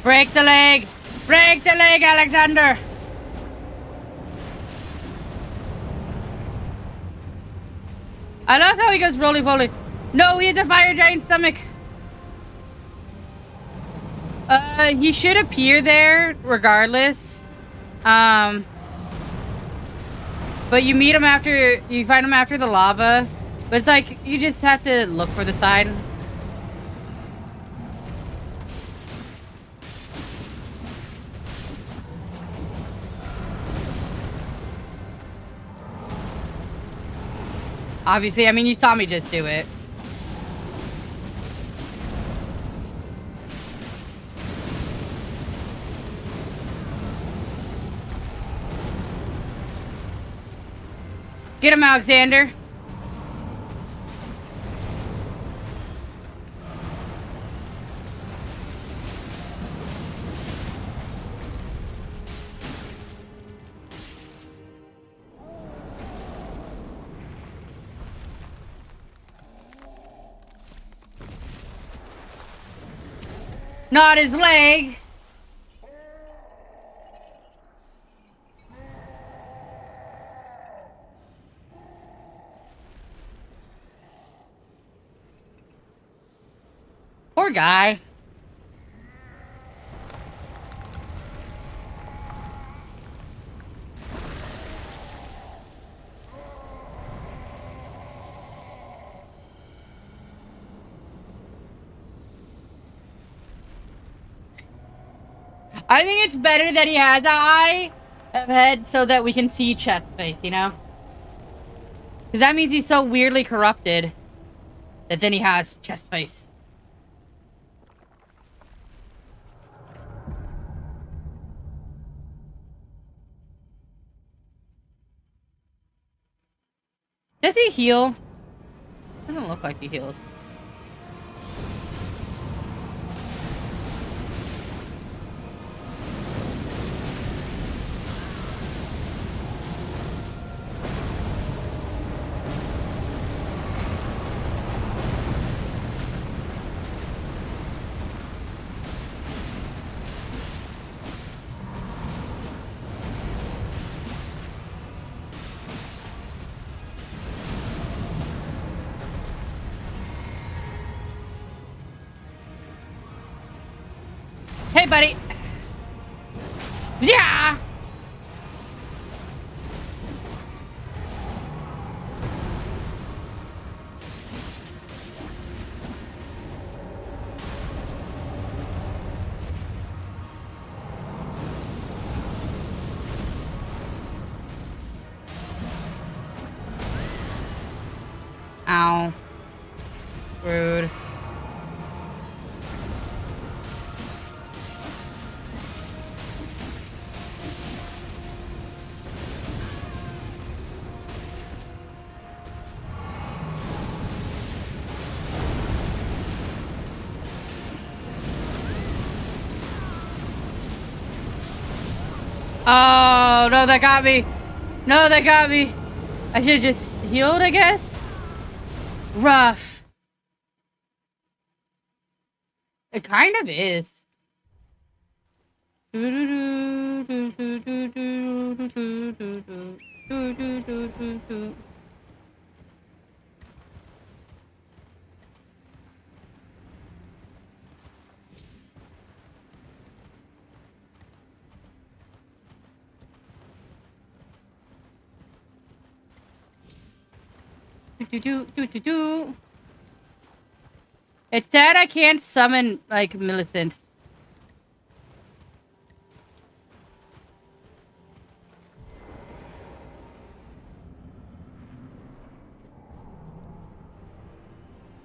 Break the leg! Break the leg, Alexander! I love how he goes roly-poly. No, he has a fire giant stomach. He should appear there regardless. But you meet him after, you find him after the lava. But it's like, you just have to look for the sign. Obviously, I mean, you saw me just do it. Get him, Alexander. Not his leg. Poor guy. I think it's better that he has an eye of head so that we can see chest face, you know? Because that means he's so weirdly corrupted that then he has chest face. Does he heal? Doesn't look like he heals. Hey, buddy. Yeah. Ow. Rude. Oh, no, that got me. No, that got me. I should have just healed, I guess. Rough. It kind of is. It's sad I can't summon, like, Millicent.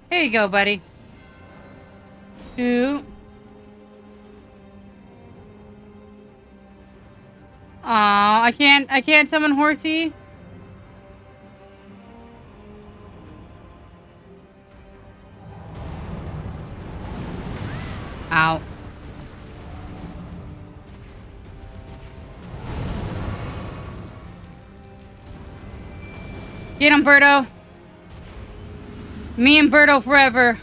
Here you go, buddy. Two. Aw, I can't summon Horsey. Ow. Get him, Birdo. Me and Birdo forever.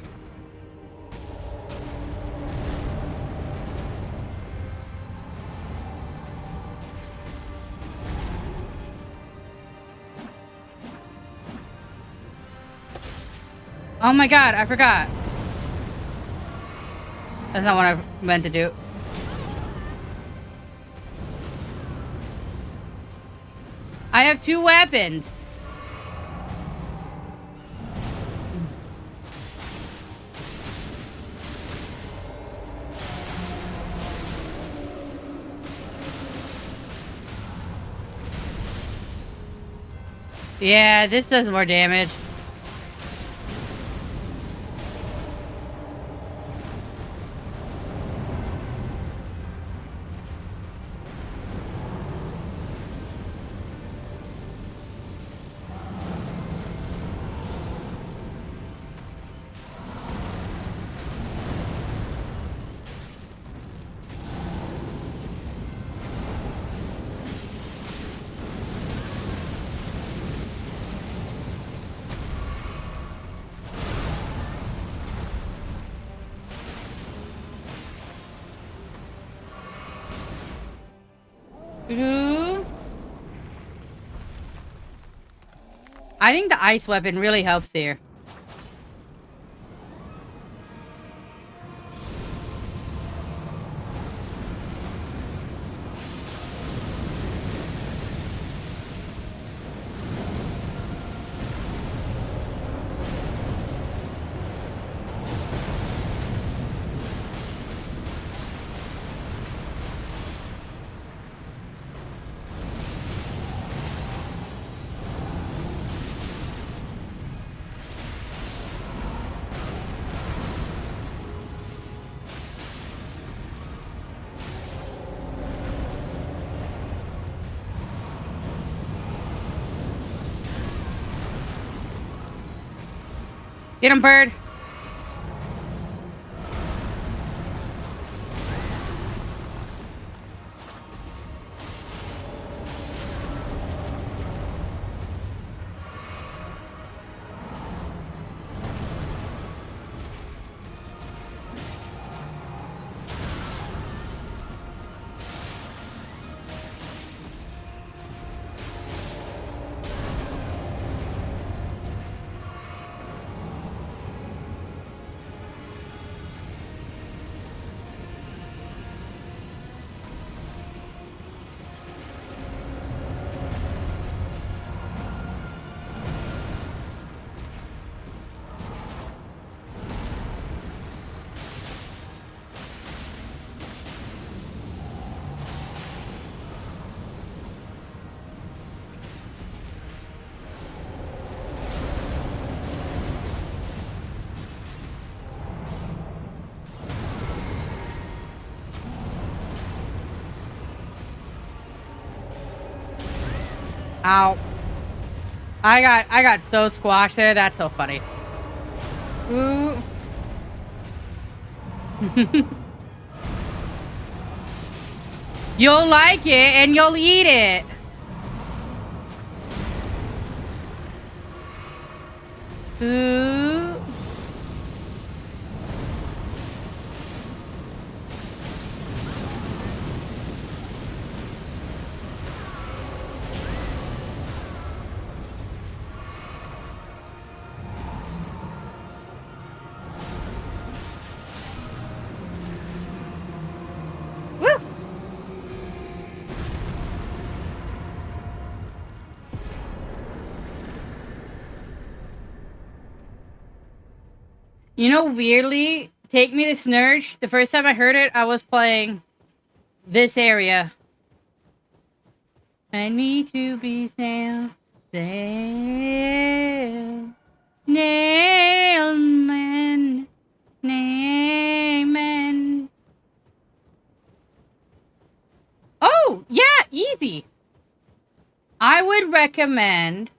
Oh my god, I forgot. That's not what I meant to do. I have 2 weapons. Yeah, this does more damage. I think the ice weapon really helps here. Get him, bird. Ow. I got so squashed there. That's so funny. Ooh. You'll like it and you'll eat it. Ooh. Woo. You know, weirdly, Take Me to Snurge, the first time I heard it, I was playing this area. I need to be snail. Snail. Snailman. Snailman. Oh, yeah, easy. I would recommend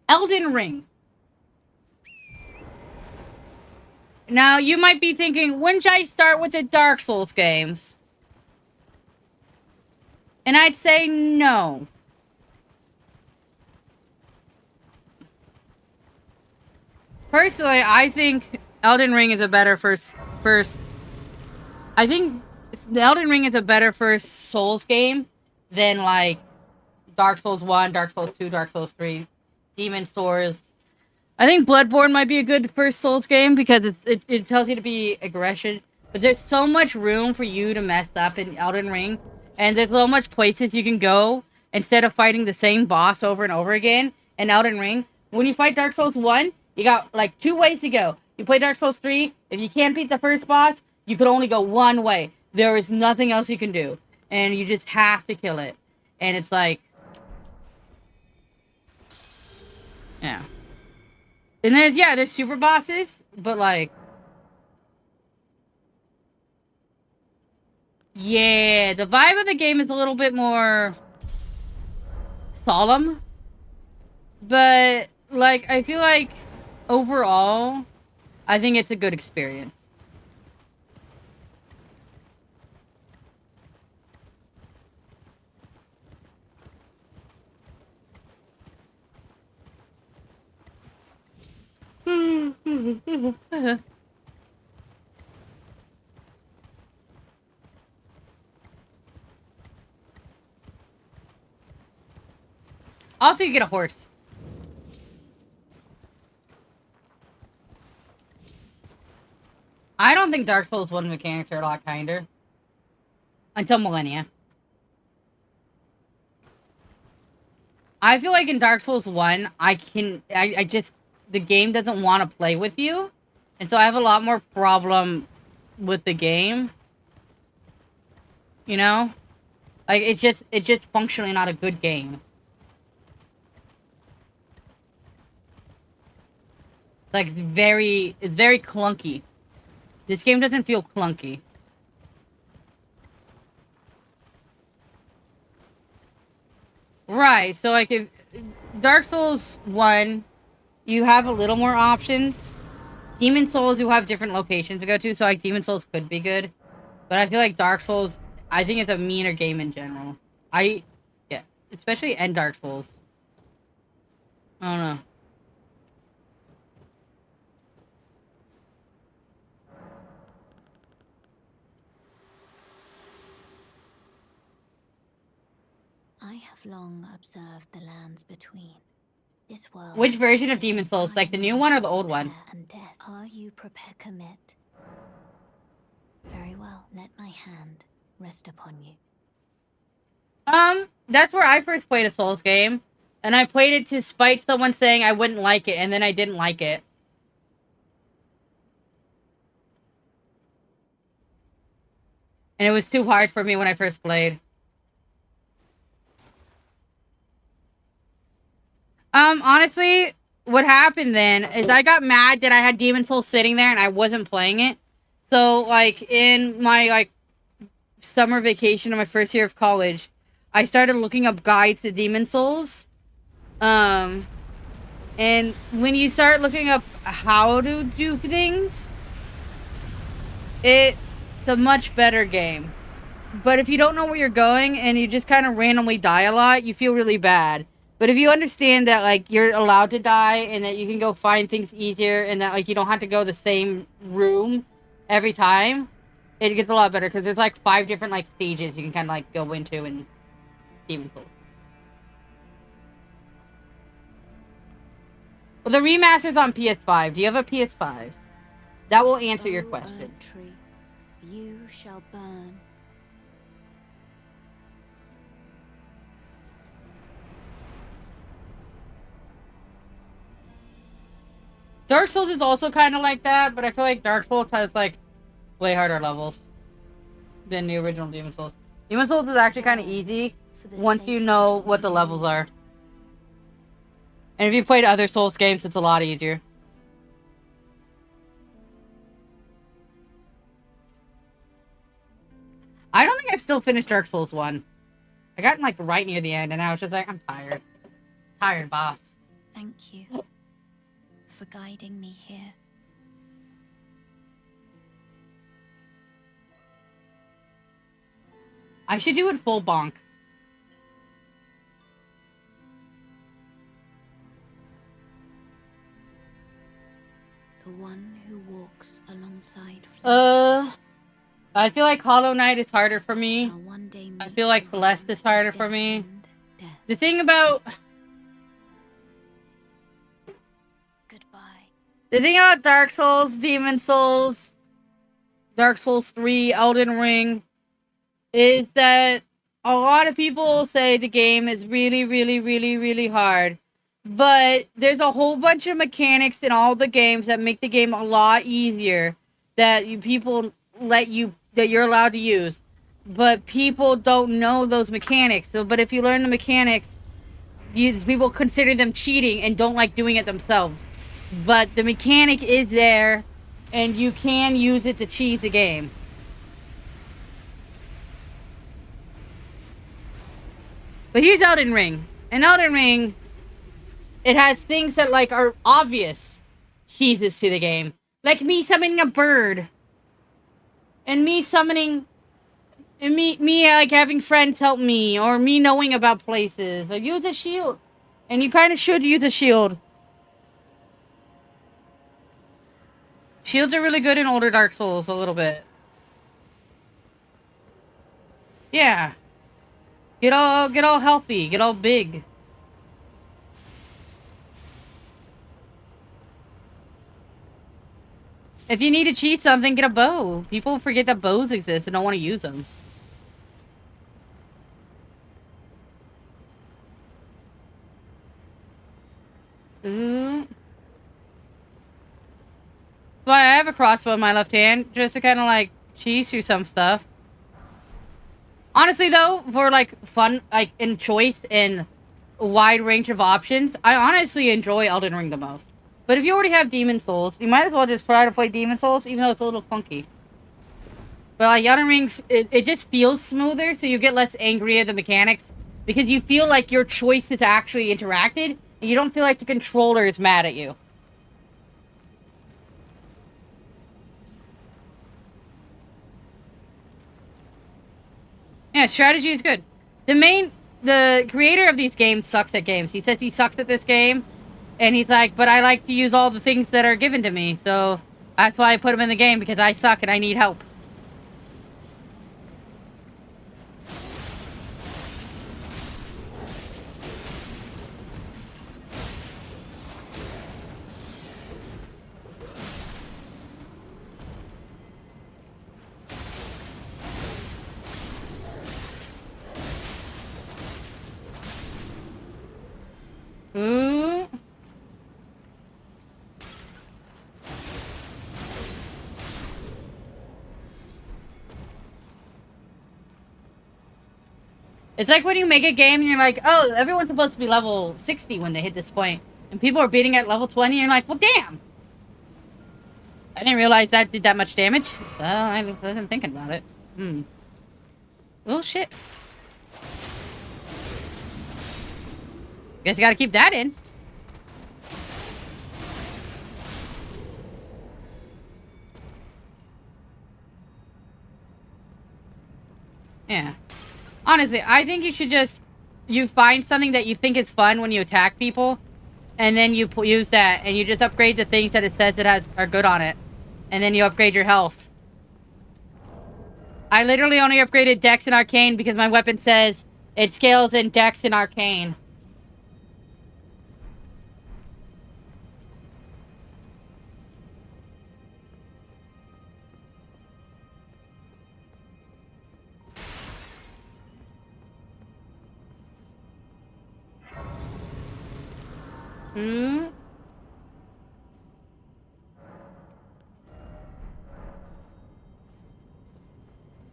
Elden Ring. Now, you might be thinking, when should I start with the Dark Souls games? And I'd say no. Personally, I think Elden Ring is a better first. I think Elden Ring is a better first Souls game than like Dark Souls 1, Dark Souls 2, Dark Souls 3. Demon Souls. I think Bloodborne might be a good first Souls game because it tells you to be aggression. But there's so much room for you to mess up in Elden Ring. And there's so much places you can go instead of fighting the same boss over and over again in Elden Ring. When you fight Dark Souls 1, you got like 2 ways to go. You play Dark Souls 3, if you can't beat the first boss, you could only go one way. There is nothing else you can do. And you just have to kill it. And it's like... yeah. And there's super bosses, but like... yeah, the vibe of the game is a little bit more... solemn. But, like, I feel like, overall, I think it's a good experience. Also, you get a horse. I don't think Dark Souls 1 mechanics are a lot kinder. Until Millennia. I feel like in Dark Souls 1, I just... the game doesn't want to play with you. And so I have a lot more problem with the game. You know? Like, it's just functionally not a good game. Like, it's very clunky. This game doesn't feel clunky. Right, so like if Dark Souls 1, you have a little more options. Demon Souls, you have different locations to go to, so like Demon Souls could be good. But I feel like Dark Souls, I think it's a meaner game in general. Yeah, especially in Dark Souls. I don't know. I have long observed the lands between. This world. Which version of Demon Souls? Like the new one or the old one? And death. Are you prepared to commit? Very well. Let my hand rest upon you. That's where I first played a Souls game. And I played it to spite someone saying I wouldn't like it, and then I didn't like it. And it was too hard for me when I first played. Honestly, what happened then is I got mad that I had Demon Souls sitting there and I wasn't playing it. So, like, in my, like, summer vacation of my first year of college, I started looking up guides to Demon Souls. And when you start looking up how to do things, it's a much better game. But if you don't know where you're going and you just kind of randomly die a lot, you feel really bad. But if you understand that, like, you're allowed to die and that you can go find things easier and that, like, you don't have to go the same room every time, it gets a lot better because there's, like, 5 different, like, stages you can kind of, like, go into in Demon Souls. Well, the remaster's on PS5. Do you have a PS5? That will answer your question. Tree, you shall burn. Dark Souls is also kind of like that, but I feel like Dark Souls has, like, way harder levels than the original Demon Souls. Demon Souls is actually kind of easy once you know what the levels are. And if you've played other Souls games, it's a lot easier. I don't think I've still finished Dark Souls 1. I got, like, right near the end, and I was just like, I'm tired. Tired, boss. Thank you for guiding me here. I should do it full bonk. The one who walks alongside I feel like Hollow Knight is harder for me. I feel like Celeste is harder for me. The thing about... by. The thing about Dark Souls, Demon Souls, Dark Souls 3, Elden Ring, is that a lot of people say the game is really, really, really, really hard. But there's a whole bunch of mechanics in all the games that make the game a lot easier that people that you're allowed to use. But people don't know those mechanics. So, but if you learn the mechanics, people consider them cheating and don't like doing it themselves. But the mechanic is there, and you can use it to cheese a game. But here's Elden Ring. In Elden Ring, it has things that, like, are obvious cheeses to the game. Like me summoning a bird. And me summoning... And me like, having friends help me. Or me knowing about places. Or use a shield. And you kind of should use a shield. Shields are really good in older Dark Souls, a little bit. Yeah. Get all healthy. Get all big. If you need to cheat something, get a bow. People forget that bows exist and don't want to use them. Ooh. That's why I have a crossbow in my left hand, just to kind of like cheese through some stuff. Honestly though, for like fun, like in choice and a wide range of options, I honestly enjoy Elden Ring the most. But if you already have Demon Souls, you might as well just try to play Demon Souls, even though it's a little clunky. But like Elden Ring, it just feels smoother, so you get less angry at the mechanics, because you feel like your choices actually interacted, and you don't feel like the controller is mad at you. Yeah, strategy is good. The creator of these games sucks at games. He says he sucks at this game. And he's like, but I like to use all the things that are given to me. So that's why I put him in the game, because I suck and I need help. Ooh. It's like when you make a game and you're like, oh, everyone's supposed to be level 60 when they hit this point. And people are beating at level 20 and you're like, well, damn. I didn't realize that did that much damage. Well, I wasn't thinking about it. Oh, shit. Guess you gotta keep that in. Yeah. Honestly, I think you should just... You find something that you think is fun when you attack people, and then you use that, and you just upgrade the things that it says it are good on it. And then you upgrade your health. I literally only upgraded Dex and Arcane because my weapon says it scales in Dex and Arcane.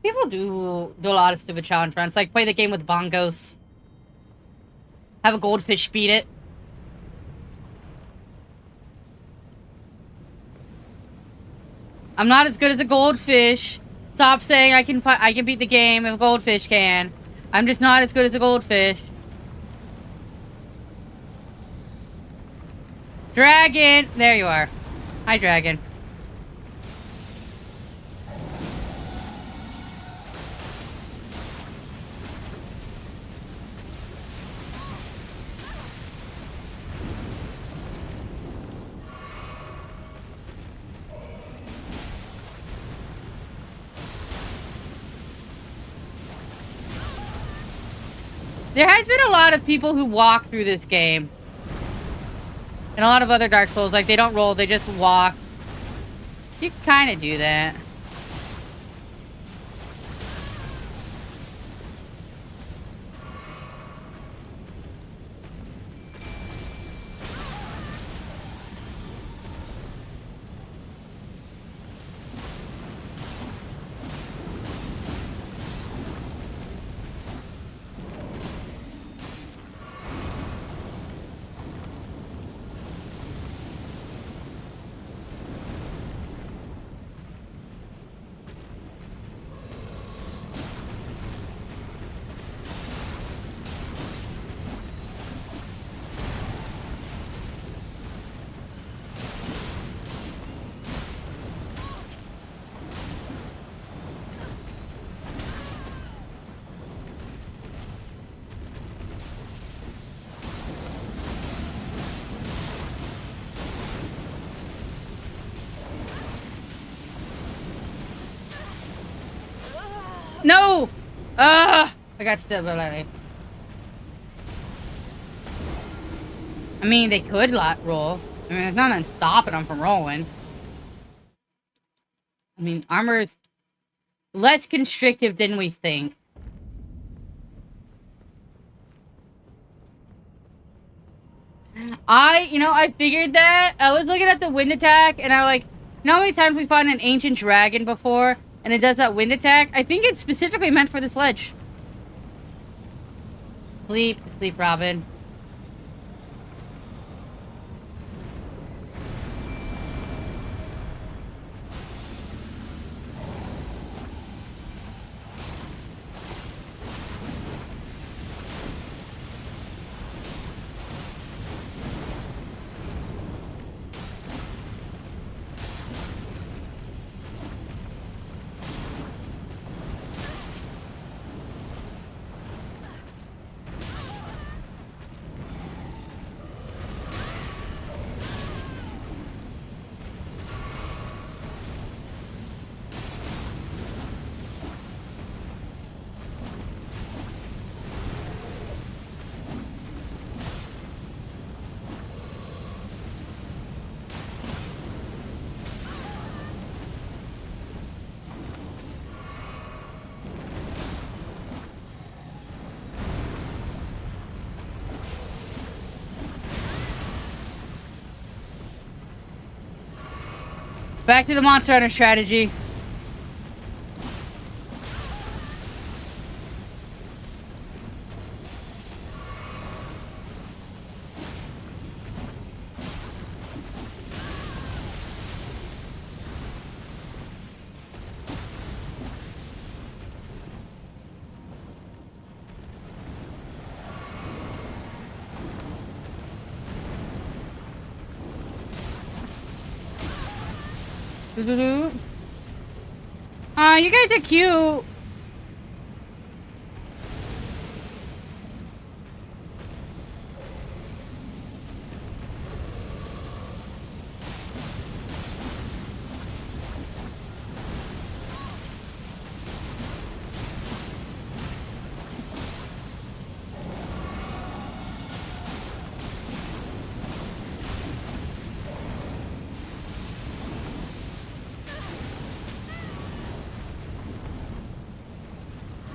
People do a lot of stupid challenge runs, like play the game with bongos. Have a goldfish beat it. I'm not as good as a goldfish. Stop saying I can beat the game if a goldfish can. I'm just not as good as a goldfish. Dragon! There you are. Hi, dragon. There has been a lot of people who walk through this game. In a lot of other Dark Souls, like, they don't roll, they just walk. You can kind of do that. No! I got stability. I mean, they could roll. I mean, there's nothing stopping them from rolling. I mean, armor is less constrictive than we think. I figured that. I was looking at the wind attack, and I like, you know how many times we found an ancient dragon before, and it does that wind attack? I think it's specifically meant for the sledge. Sleep, Robin. Back to the Monster Hunter strategy. Aw, you guys are cute.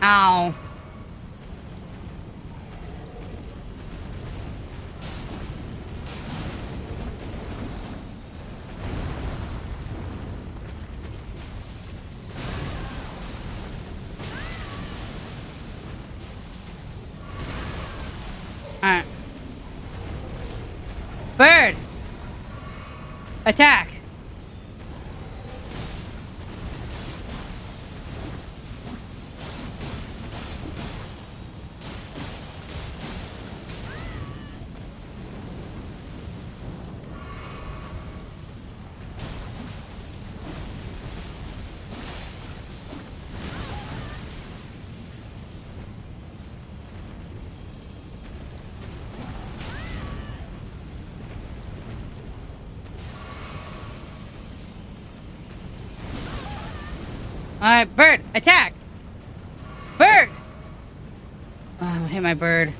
Ow. Alright. Bird! Attack! Alright, bird! Attack! Bird! Oh, I hit my bird.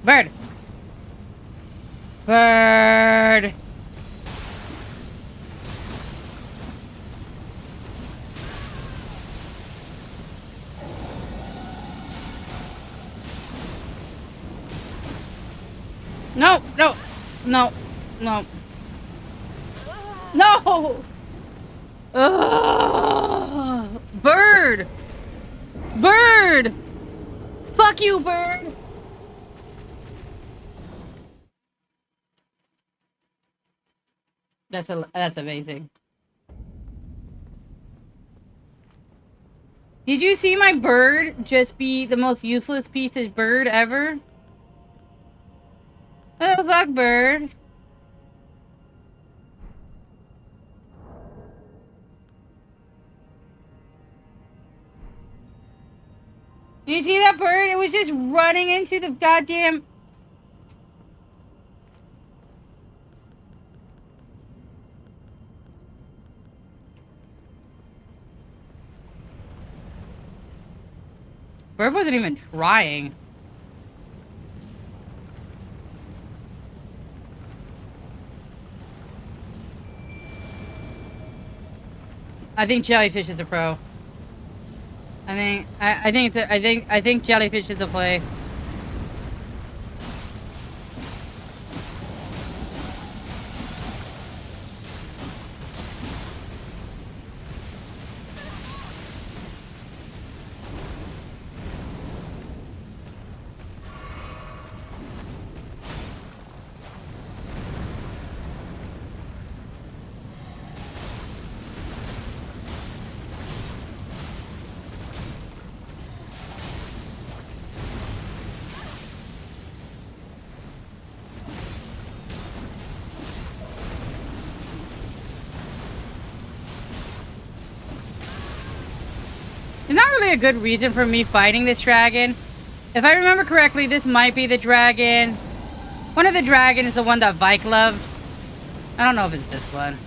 Bird. Bird. No, no, no, no. No! Ugh. Bird! Bird! Fuck you, bird! That's amazing. Did you see my bird just be the most useless piece of bird ever? Oh, fuck, bird. Did you see that bird? It was just running into the goddamn... Bird wasn't even trying. I think Jellyfish is a pro. I think Jellyfish is a play. It's not really a good reason for me fighting this dragon. If I remember correctly, this might be the dragon. One of the dragons is the one that Vike loved. I don't know if it's this one.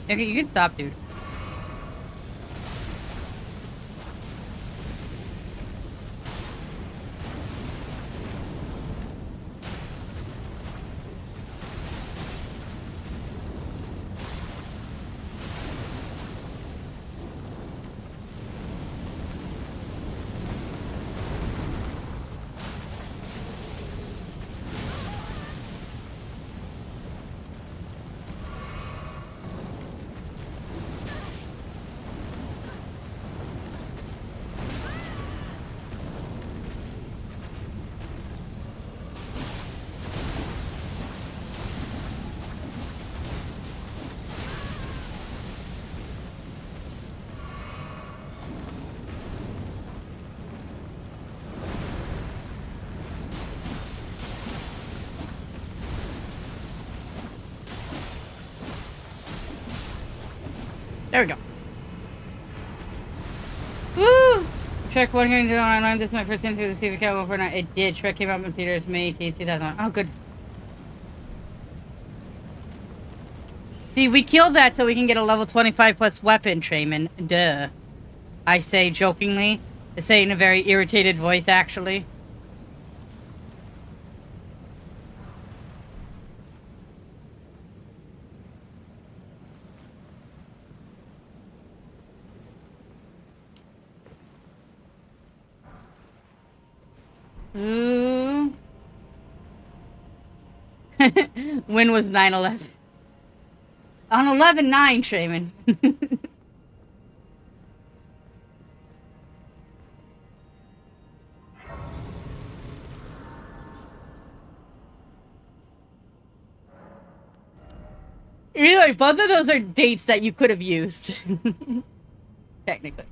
Okay, you can stop, dude. There we go. Woo! Shrek 1 came to online. This is my first time to the TV cable for now. It did. Shrek came out in theaters May 18th, 2001. Oh, good. See, we killed that so we can get a level 25 plus weapon, Trayman. Duh. I say jokingly. I say in a very irritated voice, actually. Ooh. When was 9/11? On 11/9, Trayman. Anyway, both of those are dates that you could have used. Technically.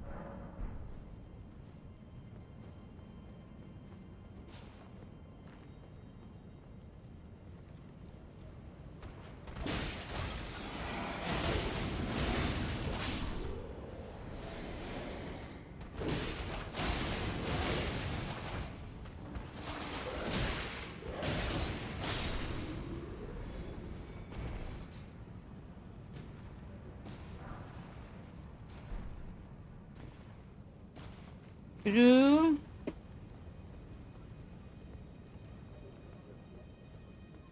Well,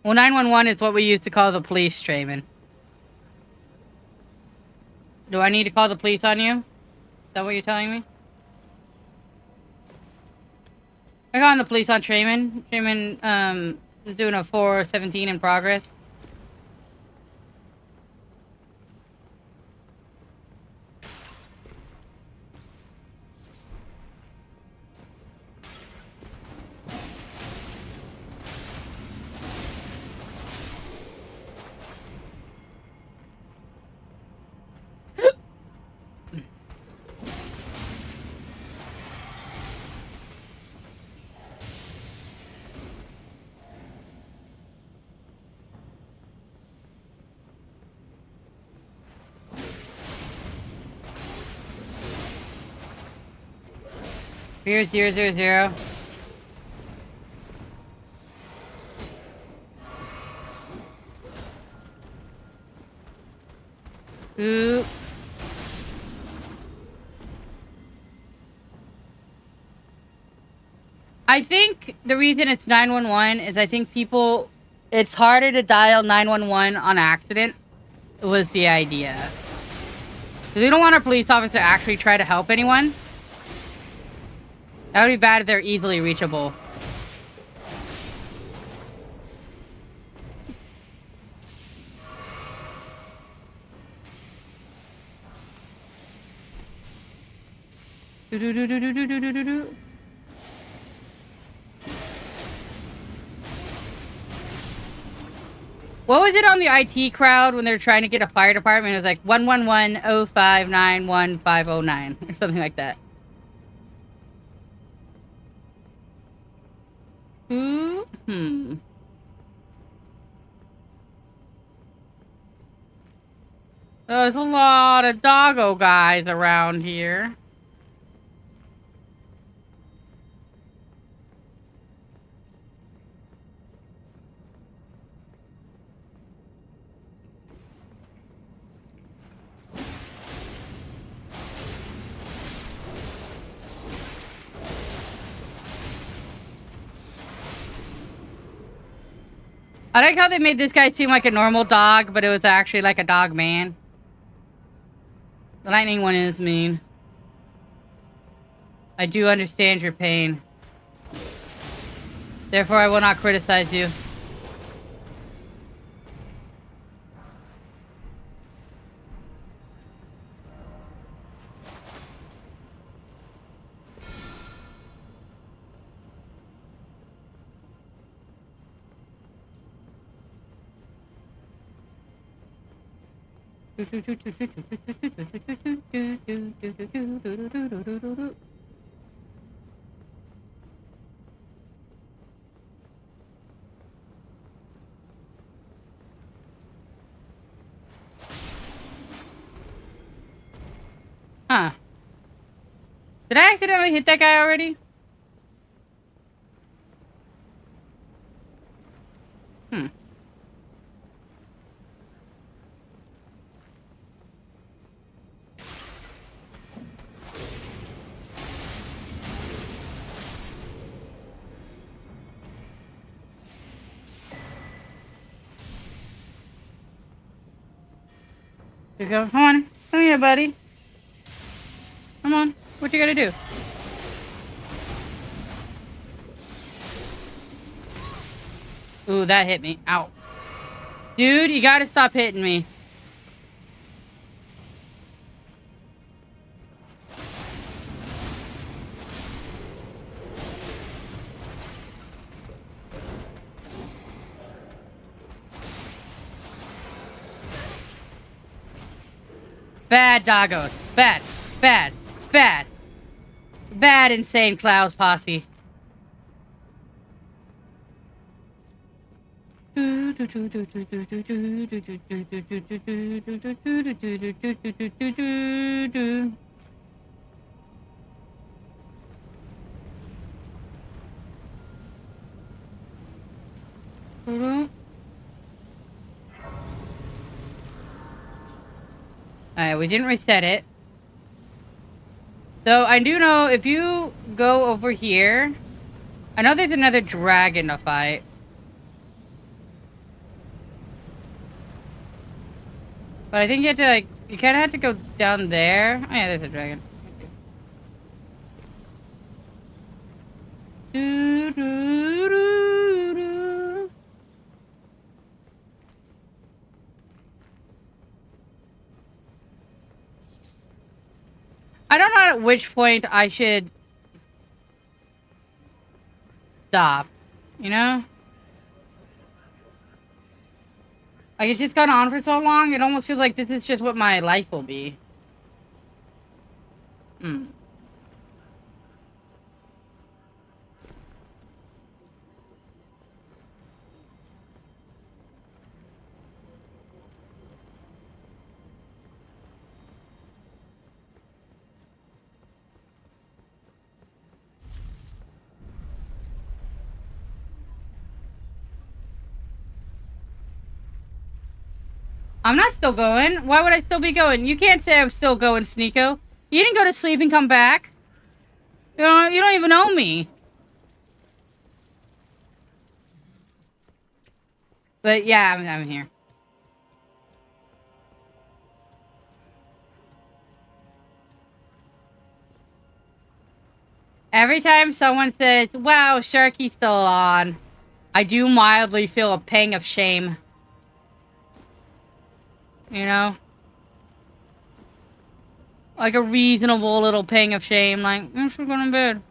911 is what we used to call the police, Trayman. Do I need to call the police on you? Is that what you're telling me? I got on the police on Trayman. Trayman, is doing a 417 in progress. Here, 000. Ooh. I think the reason it's 911 is I think it's harder to dial 911 on accident was the idea. Because we don't want our police officer to actually try to help anyone. That would be bad if they're easily reachable. What was it on the IT crowd when they were trying to get a fire department? It was like 111-059-1509 or something like that. There's a lot of doggo guys around here. I like how they made this guy seem like a normal dog, but it was actually like a dog man. The lightning one is mean. I do understand your pain. Therefore, I will not criticize you. Huh. Did I accidentally hit that guy already? Here you go. Come on. Come here, buddy. Come on. What you gotta do? Ooh, that hit me. Ow. Dude, you gotta stop hitting me. Bad doggos. Bad. Bad. Bad. Bad insane Clouds posse. Alright, we didn't reset it. So I do know if you go over here, I know there's another dragon to fight. But I think you have to, like, you kind of have to go down there. Oh yeah, there's a dragon. Do, do, do, do. I don't know at which point I should stop, you know? Like, it's just gone on for so long, it almost feels like this is just what my life will be. Hmm. I'm not still going. Why would I still be going? You can't say I'm still going, Sneeko. You didn't go to sleep and come back. You don't even know me. But yeah, I'm here. Every time someone says, wow, Sharky's still on, I do mildly feel a pang of shame. You know? Like a reasonable little pang of shame, like, I should go to bed.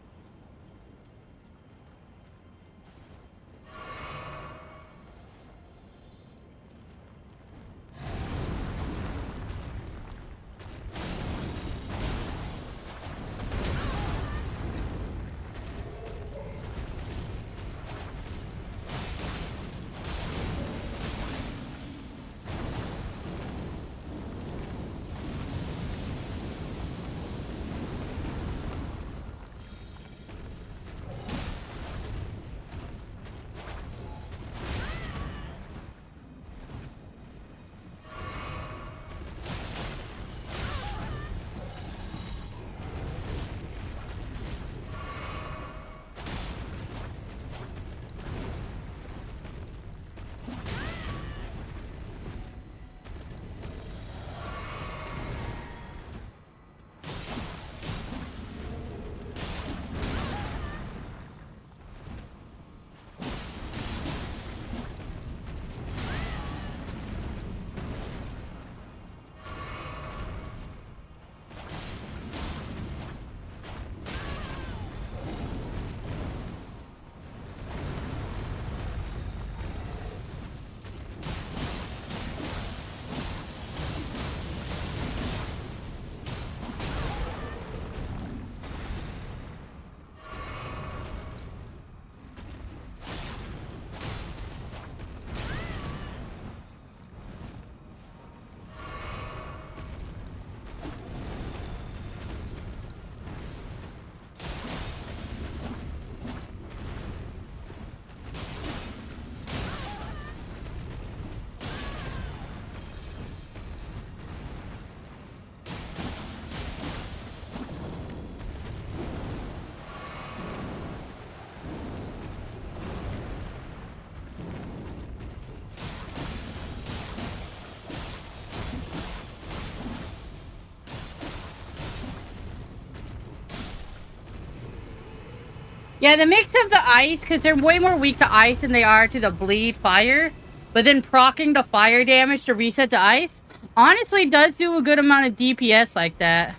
Yeah, the mix of the ice, because they're way more weak to ice than they are to the bleed fire, but then proccing the fire damage to reset the ice, honestly does do a good amount of DPS like that.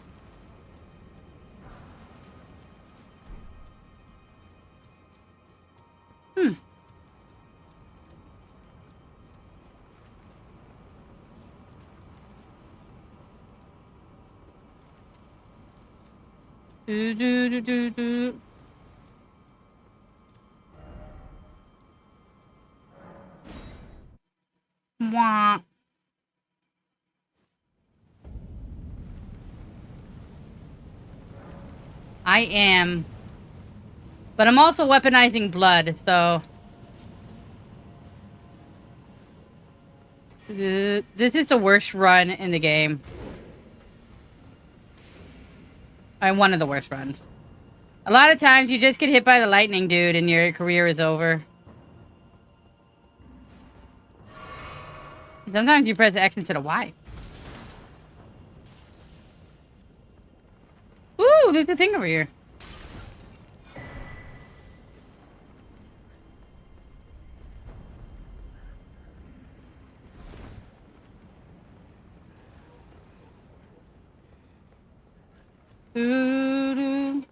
Hmm. Do, do, do, do, do. Wah. I am. But I'm also weaponizing blood, so... This is the worst run in the game. One of the worst runs. A lot of times you just get hit by the lightning, dude, and your career is over. Sometimes you press X instead of Y. Ooh, there's a thing over here. Doo-doo.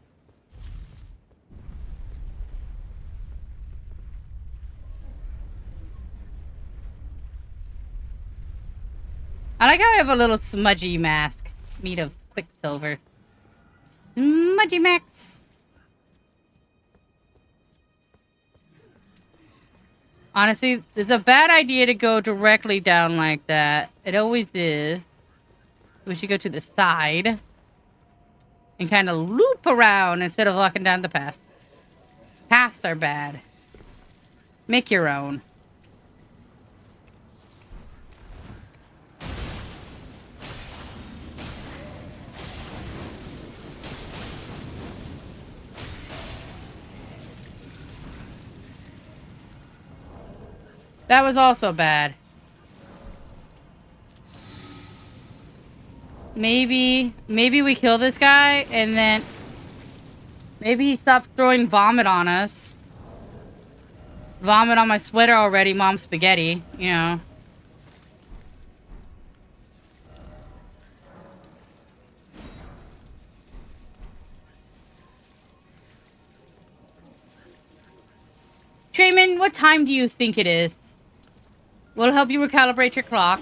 I like how I have a little smudgy mask made of quicksilver. Smudgy Max. Honestly, it's a bad idea to go directly down like that. It always is. We should go to the side and kind of loop around instead of walking down the path. Paths are bad. Make your own. That was also bad. Maybe we kill this guy and then maybe he stops throwing vomit on us. Vomit on my sweater already, Mom Spaghetti, you know. Trayman, what time do you think it is? We'll help you recalibrate your clock.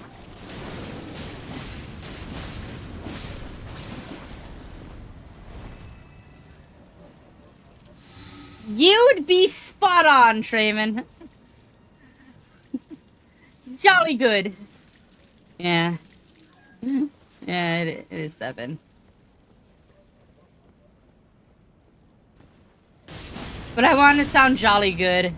You'd be spot on, Trayman. Jolly good. Yeah. Yeah, it is 7. But I want to sound jolly good.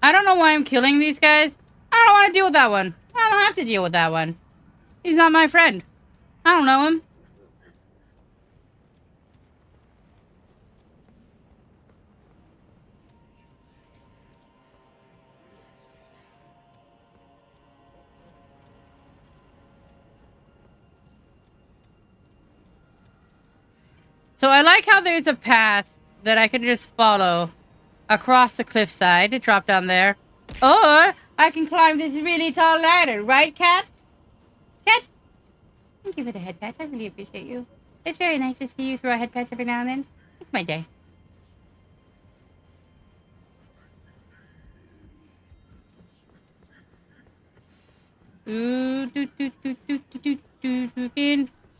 I don't know why I'm killing these guys. I don't want to deal with that one. I don't have to deal with that one. He's not my friend. I don't know him. So I like how there's a path that I can just follow across the cliffside to drop down there. Or I can climb this really tall ladder, right, cats? Cats? Thank you for the head pats. I really appreciate you. It's very nice to see you throw head pats every now and then. It's my day.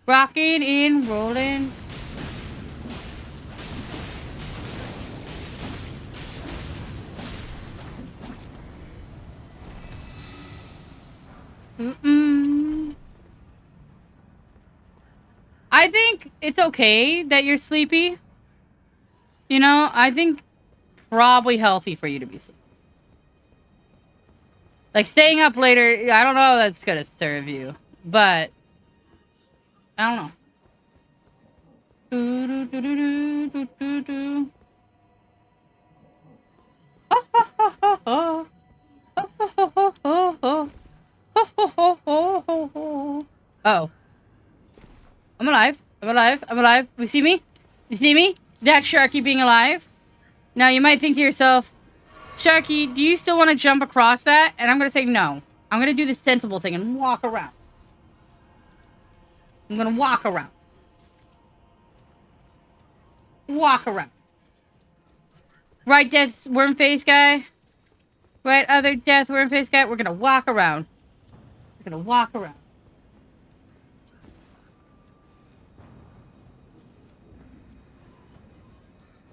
Rocking and rolling. I think it's okay that you're sleepy. You know, I think probably healthy for you to be sleepy. Like, staying up later, I don't know if that's gonna serve you. But, I don't know. Uh-oh. I'm alive. I'm alive. I'm alive. You see me? You see me? That Sharky being alive? Now, you might think to yourself, Sharky, do you still want to jump across that? And I'm going to say no. I'm going to do the sensible thing and walk around. I'm going to walk around. Walk around. Right, death worm face guy? Right, other death worm face guy? We're going to walk around. We're going to walk around.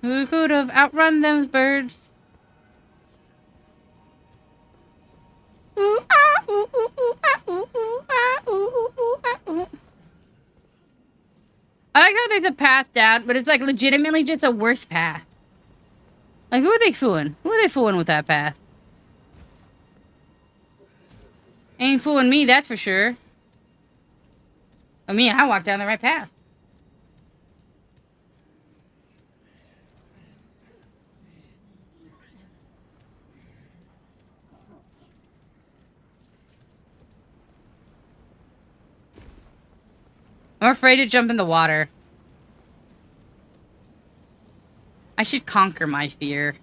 Who could have outrun those birds? Ooh, ah, ooh, ooh, ooh, ah, ooh, ooh, ah, ooh, ooh, ooh, ah, ooh. I like how there's a path down, but it's like legitimately just a worse path. Like, who are they fooling? Who are they fooling with that path? Ain't fooling me, that's for sure. I mean, I walked down the right path. I'm afraid to jump in the water. I should conquer my fear.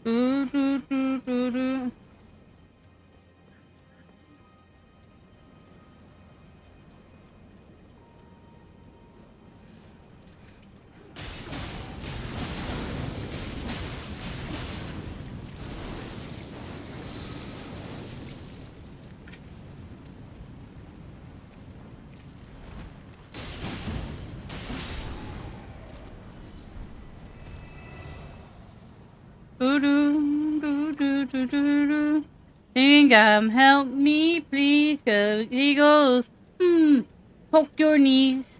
Doo, doo, doo, doo, doo. Doo, doo, doo, doo, doo, doo, doo. Think help me, please, go eagles. Poke your knees.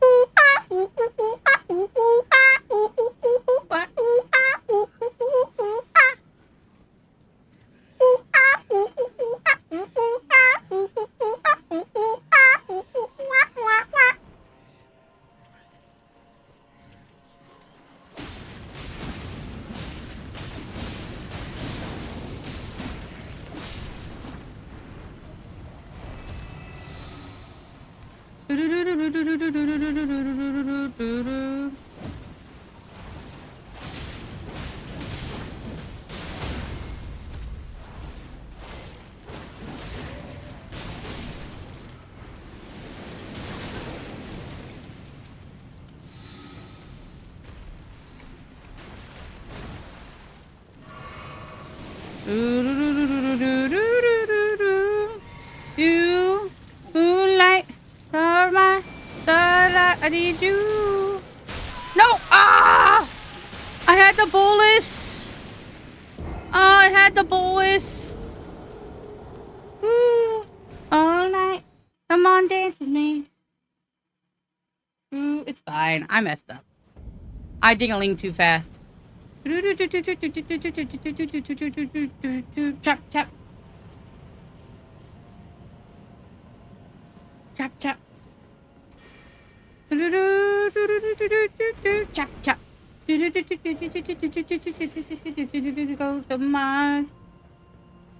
Ooh, ah, ooh, ooh, ooh, ah, ooh, ooh, ah, ooh, ooh, ooh, ooh, ah, ooh, ah, ooh, ooh, ooh, ooh, ah. Ooh, ah, ooh, ooh, ooh, ah, ooh, ooh, ah, ooh, ooh, ooh, ah, ooh, ooh, ah, ooh, ooh, wah, wah, wah. You moonlight, are my starlight. I need you. No! Ah! I had the bolus. Oh, I had the bolus. Ooh, all night. Come on, dance with me. Ooh, it's fine. I messed up. I ding-a-ling too fast. Chop, chop. Chop, chop. Chop, chop. Go to Mars.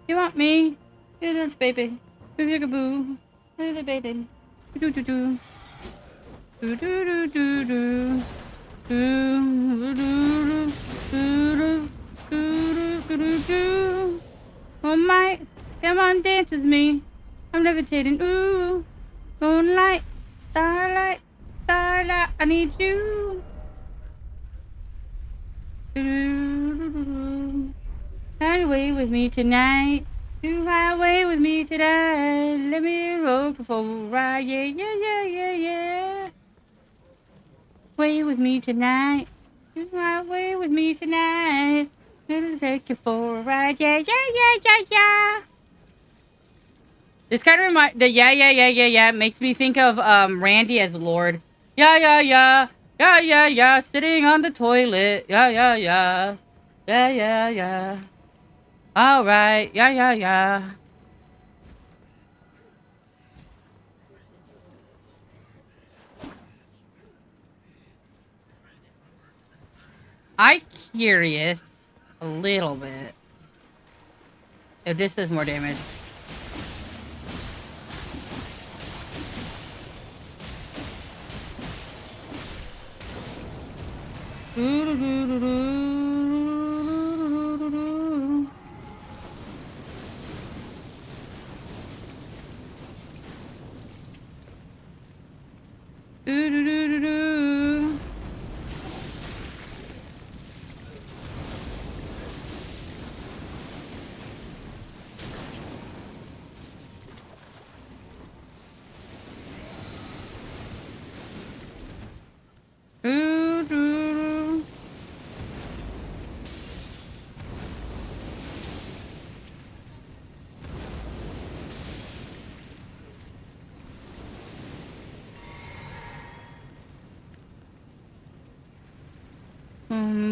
You want me? Little baby. Boo. Little baby. Do do do. Do do do do do. Do do do do do. Oh my, come on, dance with me. I'm levitating. Ooh, moonlight, starlight, starlight. I need you. Ride away with me tonight. You ride away with me tonight. Let me roll for a ride. Yeah, yeah, yeah, yeah, yeah. Way with me tonight. You ride away with me tonight. It'll take you for a ride. Yeah, yeah, yeah, yeah, yeah. This kind of yeah makes me think of Randy as Lord. Yeah, sitting on the toilet. Yeah. All right. Yeah. I'm curious a little bit if this does more damage.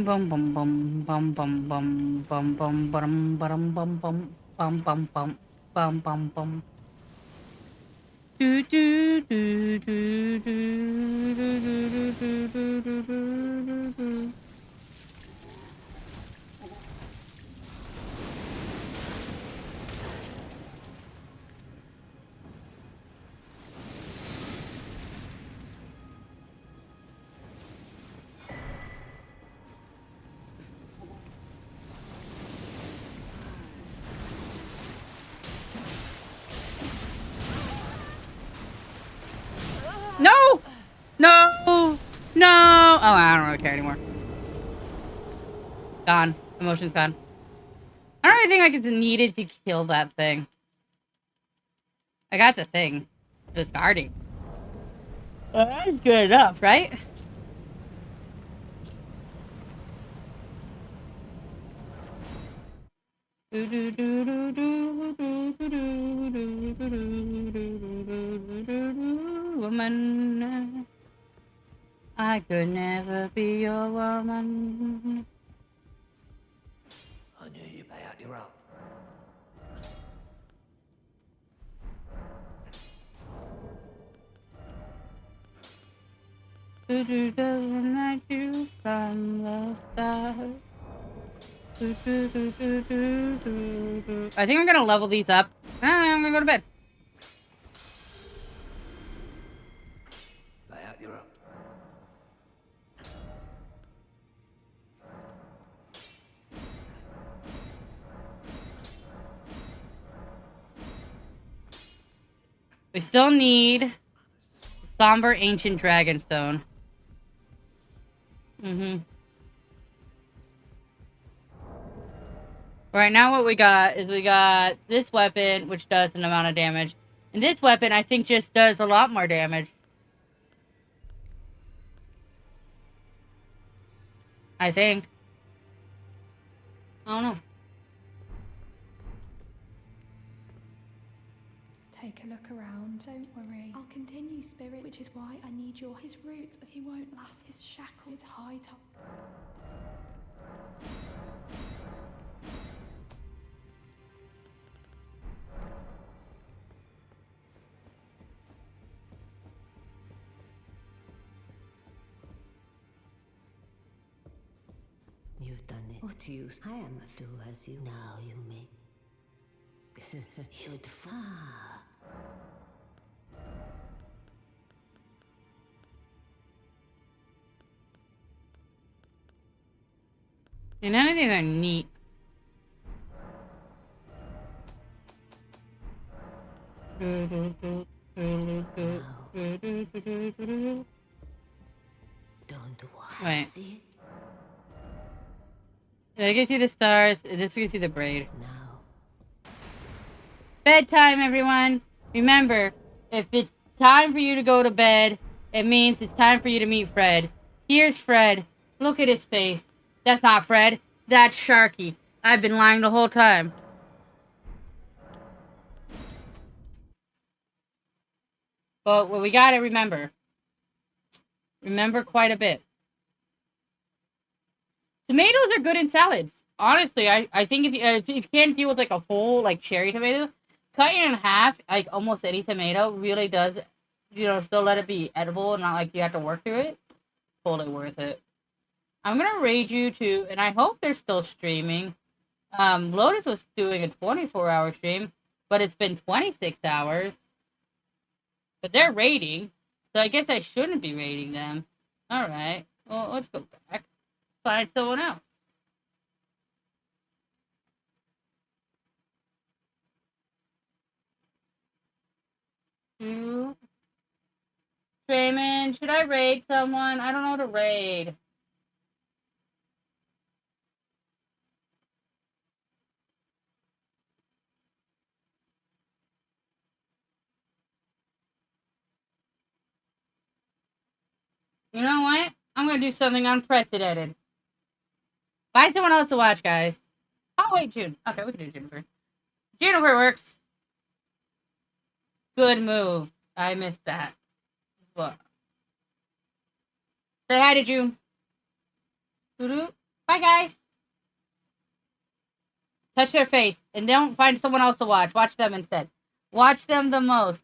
Bum bum bum bum bum bum bum bum bum bum bum bum bum bum bum bum bum bum bum. Do do do do do do do do do do do. No! No! No! Oh, I don't really care anymore. Gone. Emotion's gone. I don't really think like it's needed to kill that thing. I got the thing. It was guarding. Well, that's good enough, right? Woman, I could never be your woman. I knew you'd pay out your own. Doesn't like you from the start. I think I'm gonna level these up. I'm gonna go to bed. Pay out your own. We still need somber ancient dragonstone. Right now what we got is we got this weapon, which does an amount of damage. And this weapon, I think, just does a lot more damage. I think. I don't know. Take a look around, don't worry. I'll continue, Spirit, which is why I need his roots, as he won't last his shackles, his high top. You've done it. What use? I am a fool as you. Now you make. You'd far. And none of these are neat. Don't Wait. see I can see the stars. This we can see the braid. now. Bedtime, everyone. Remember, if it's time for you to go to bed, it means it's time for you to meet Fred. Here's Fred. Look at his face. That's not Fred. That's Sharky. I've been lying the whole time. But what we gotta remember. Remember quite a bit. Tomatoes are good in salads. Honestly, I think if you can't deal with like a full like cherry tomato, cutting it in half, like almost any tomato, really does, still let it be edible and not like you have to work through it. Totally worth it. I'm gonna raid you too, and I hope they're still streaming. Lotus was doing a 24-hour stream, but it's been 26 hours. But they're raiding, so I guess I shouldn't be raiding them. All right. Well, let's go back. Find someone else. Raymond, should I raid someone? I don't know to raid. You know what? I'm gonna do something unprecedented. Find someone else to watch, guys. Oh wait, June. Okay, we can do Jennifer. Jennifer works. Good move. I missed that. What? Say hi to June. Doo-doo. Bye, guys. Touch their face and don't find someone else to watch. Watch them instead. Watch them the most.